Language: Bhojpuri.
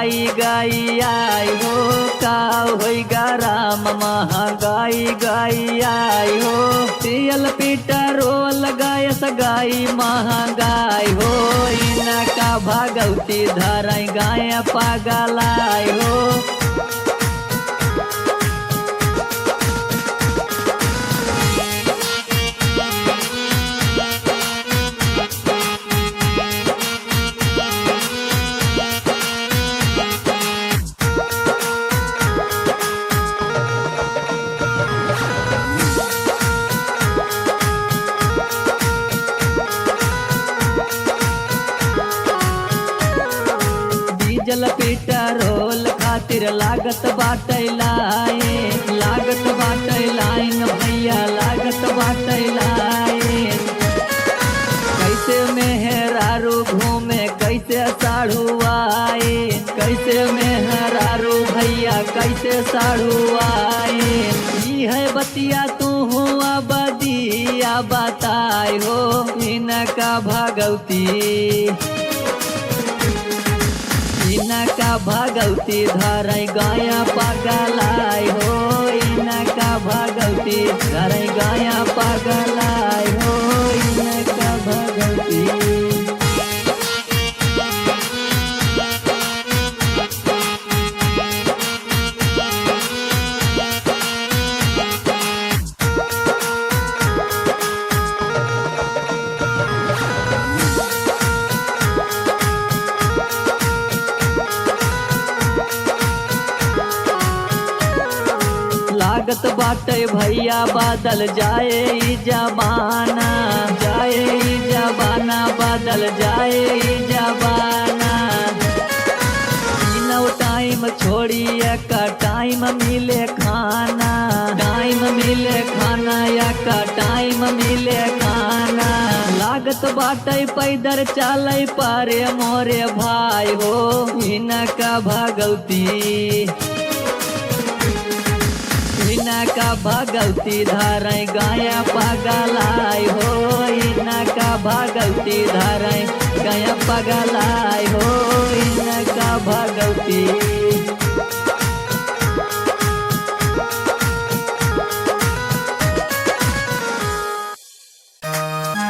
महंगाई गाई आई हो, का होई गरम महंगाई गाई आई हो। तेल पेट्रोल गैस गाई महंगाई हो, इनका भगवती धराई गाय पगलाई हो। डीजल पेट्रोल खातिर लागत बाटे लाइन, लागत बाटे लाइन भैया लागत बाटे लाइन। कैसे मेहरारू घूमे कैसे साढ़ू आए, कैसे मेहरारू भैया कैसे साढ़ू आए। ये है बतिया तू हुआ बदिया बताई हो, इनका भगवती इनका भगवती धराई गाया पगलाई हो, इनका भगवती धराई गाया पगलाई हो, इनका भगवती। लागत बाटे भैया बादल जाए ई जमाना, जाए ई जमाना बदल जाए ई जमाना। तीनों टाइम छोड़ी एक टाइम मिले खाना, टाइम मिले खाना एक टाइम मिले खाना। लागत बाटे पैदल चले पारे मोरे भाई हो, इनका भगवती इनका भगवती धराई गाया पगलाई हो, इनका भगवती धराई गाया पगलाई हो, इनका भगवती।